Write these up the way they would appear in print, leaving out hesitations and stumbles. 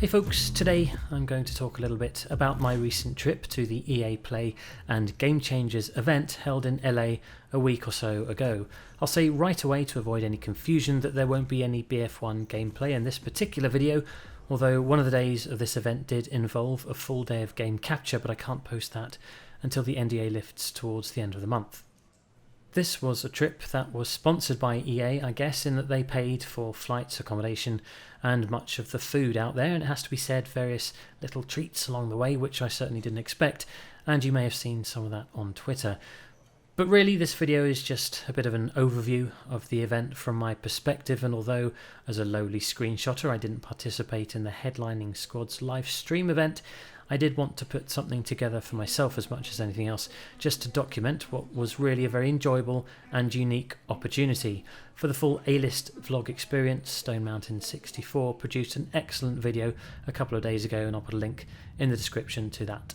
Hey folks, today I'm going to talk a little bit about my recent trip to the EAPlay and Game Changers event held in LA a week or so ago. I'll say right away to avoid any confusion that there won't be any BF1 gameplay in this particular video, although one of the days of this event did involve a full day of game capture, but I can't post that until the NDA lifts towards the end of the month. This was a trip that was sponsored by EA, I guess, in that they paid for flights, accommodation and much of the food out there, and it has to be said, various little treats along the way, which I certainly didn't expect, and you may have seen some of that on Twitter. But really this video is just a bit of an overview of the event from my perspective, and although as a lowly screenshotter I didn't participate in the headlining squad's live stream event, I did want to put something together for myself as much as anything else, just to document what was really a very enjoyable and unique opportunity. For the full A-list vlog experience, Stone Mountain 64 produced an excellent video a couple of days ago, and I'll put a link in the description to that.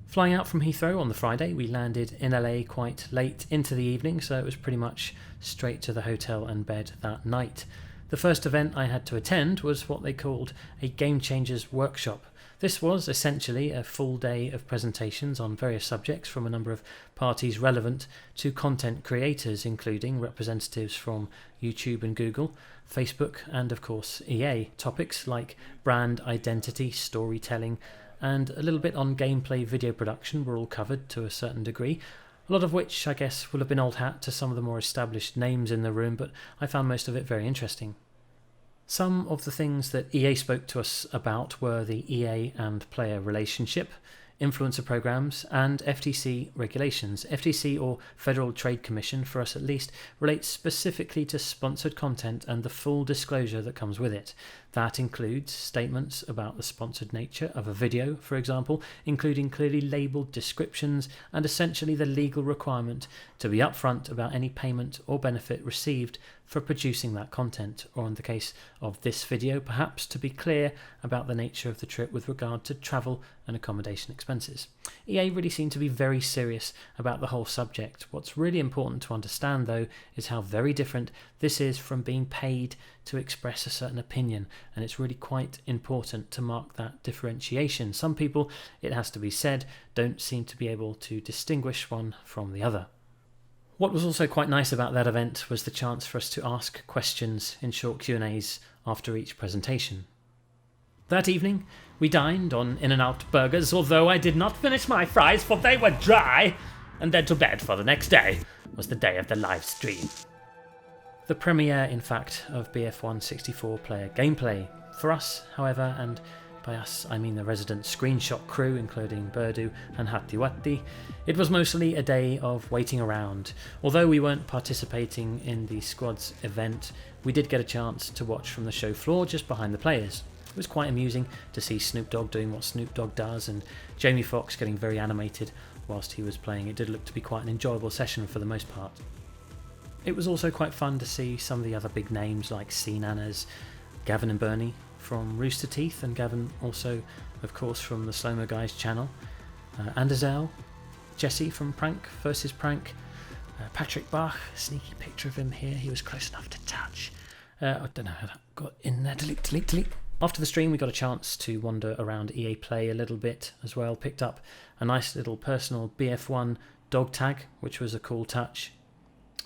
Flying out from Heathrow on the Friday, we landed in LA quite late into the evening, so it was pretty much straight to the hotel and bed that night. The first event I had to attend was what they called a Game Changers workshop. This was essentially a full day of presentations on various subjects from a number of parties relevant to content creators, including representatives from YouTube and Google, Facebook, and of course EA. Topics like brand identity, storytelling, and a little bit on gameplay video production were all covered to a certain degree, a lot of which I guess will have been old hat to some of the more established names in the room, but I found most of it very interesting. Some of the things that EA spoke to us about were the EA and player relationship, influencer programs, and FTC regulations. FTC, or Federal Trade Commission for us at least, relates specifically to sponsored content and the full disclosure that comes with it. That includes statements about the sponsored nature of a video, for example, including clearly labelled descriptions and essentially the legal requirement to be upfront about any payment or benefit received for producing that content, or in the case of this video, perhaps to be clear about the nature of the trip with regard to travel and accommodation expenses. EA really seemed to be very serious about the whole subject. What's really important to understand, though, is how very different this is from being paid to express a certain opinion, and it's really quite important to mark that differentiation. Some people, it has to be said, don't seem to be able to distinguish one from the other. What was also quite nice about that event was the chance for us to ask questions in short Q&As after each presentation. That evening, we dined on In-N-Out burgers, although I did not finish my fries for they were dry, and then to bed, for the next day was the day of the live stream. The premiere, in fact, of BF1 64 player gameplay. For us, however, and by us I mean the resident screenshot crew, including Burdu and Hatiwati, it was mostly a day of waiting around. Although we weren't participating in the squad's event, we did get a chance to watch from the show floor just behind the players. It was quite amusing to see Snoop Dogg doing what Snoop Dogg does, and Jamie Foxx getting very animated whilst he was playing. It did look to be quite an enjoyable session for the most part. It was also quite fun to see some of the other big names like C-Nanas, Gavin and Bernie from Rooster Teeth, and Gavin also, of course, from the Slow Mo Guys channel, Anderzel, Jesse from Prank vs Prank, Patrick Bach, sneaky picture of him here, he was close enough to touch. I don't know how that got in there, delete. After the stream we got a chance to wander around EAPlay a little bit as well, picked up a nice little personal BF1 dog tag, which was a cool touch.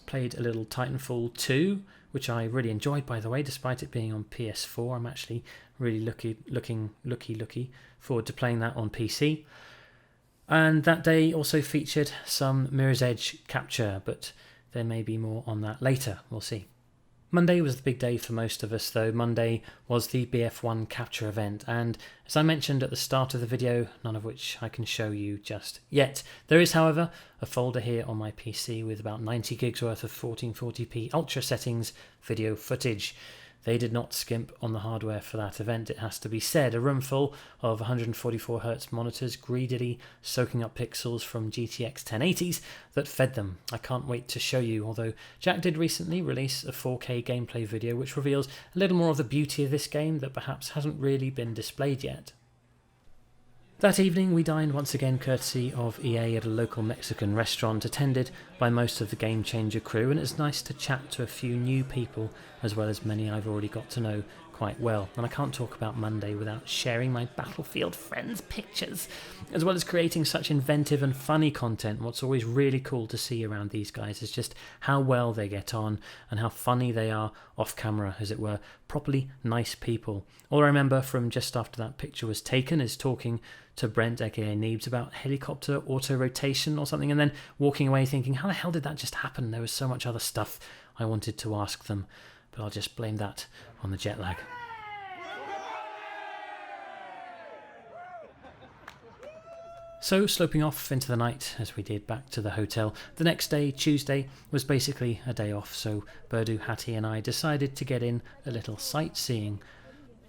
Played a little Titanfall 2, which I really enjoyed, by the way, despite it being on PS4. I'm actually really looking forward to playing that on PC. And that day also featured some Mirror's Edge capture, but there may be more on that later, we'll see. Monday was the big day for most of us, though. Monday was the BF1 capture event, and as I mentioned at the start of the video, none of which I can show you just yet. There is, however, a folder here on my PC with about 90 gigs worth of 1440p ultra settings video footage. They did not skimp on the hardware for that event, it has to be said. A room full of 144Hz monitors greedily soaking up pixels from GTX 1080s that fed them. I can't wait to show you, although Jack did recently release a 4K gameplay video which reveals a little more of the beauty of this game that perhaps hasn't really been displayed yet. That evening we dined once again courtesy of EA at a local Mexican restaurant attended by most of the Game Changer crew, and it's nice to chat to a few new people as well as many I've already got to know quite well, and I can't talk about Monday without sharing my Battlefield friends' pictures, as well as creating such inventive and funny content. What's always really cool to see around these guys is just how well they get on and how funny they are off camera, as it were. Properly nice people. All I remember from just after that picture was taken is talking to Brent, aka Neebs, about helicopter auto-rotation or something, and then walking away thinking, how the hell did that just happen? There was so much other stuff I wanted to ask them, but I'll just blame that on the jet lag. So, sloping off into the night as we did back to the hotel, the next day, Tuesday, was basically a day off, so Burdu, Hattie and I decided to get in a little sightseeing.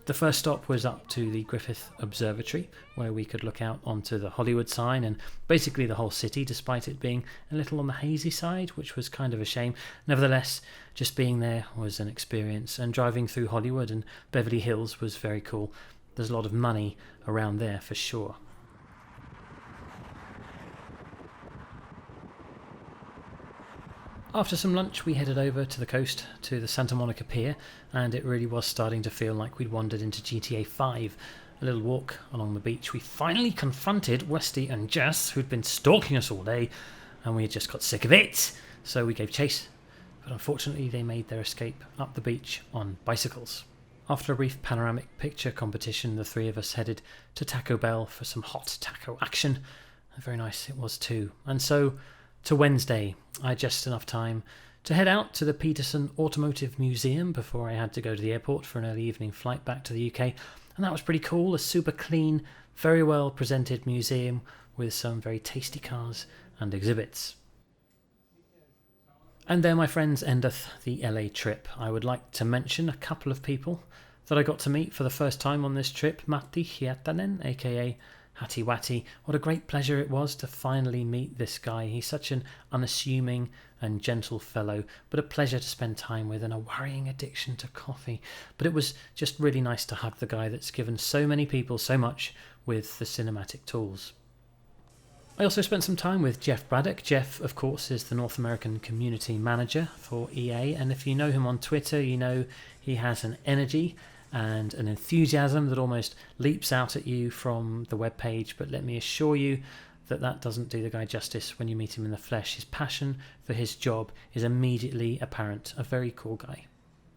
The first stop was up to the Griffith Observatory, where we could look out onto the Hollywood sign and basically the whole city, despite it being a little on the hazy side, which was kind of a shame. Nevertheless, just being there was an experience, and driving through Hollywood and Beverly Hills was very cool. There's a lot of money around there for sure. After some lunch, we headed over to the coast to the Santa Monica Pier, and it really was starting to feel like we'd wandered into GTA 5. A little walk along the beach, we finally confronted Westy and Jess, who'd been stalking us all day, and we had just got sick of it, so we gave chase. But unfortunately, they made their escape up the beach on bicycles. After a brief panoramic picture competition, the three of us headed to Taco Bell for some hot taco action. Very nice it was too. And so, to Wednesday, I had just enough time to head out to the Peterson Automotive Museum before I had to go to the airport for an early evening flight back to the UK, and that was pretty cool. A super clean, very well presented museum with some very tasty cars and exhibits. And there, my friends, endeth the LA trip. I would like to mention a couple of people that I got to meet for the first time on this trip. Matti Hietanen, aka Hattie Wattie. What a great pleasure it was to finally meet this guy. He's such an unassuming and gentle fellow, but a pleasure to spend time with, and a worrying addiction to coffee. But it was just really nice to hug the guy that's given so many people so much with the cinematic tools. I also spent some time with Jeff Braddock. Jeff, of course, is the North American Community Manager for EA, and if you know him on Twitter, you know he has an energy and an enthusiasm that almost leaps out at you from the webpage, but let me assure you that that doesn't do the guy justice when you meet him in the flesh. His passion for his job is immediately apparent. A very cool guy.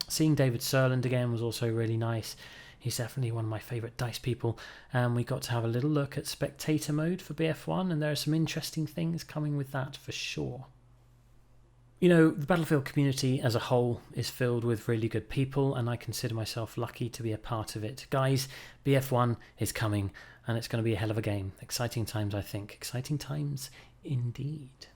Seeing David Serland again was also really nice. He's definitely one of my favourite DICE people, and we got to have a little look at spectator mode for BF1, and there are some interesting things coming with that for sure. You know, the Battlefield community as a whole is filled with really good people, and I consider myself lucky to be a part of it. Guys, BF1 is coming, and it's going to be a hell of a game. Exciting times, I think. Exciting times indeed.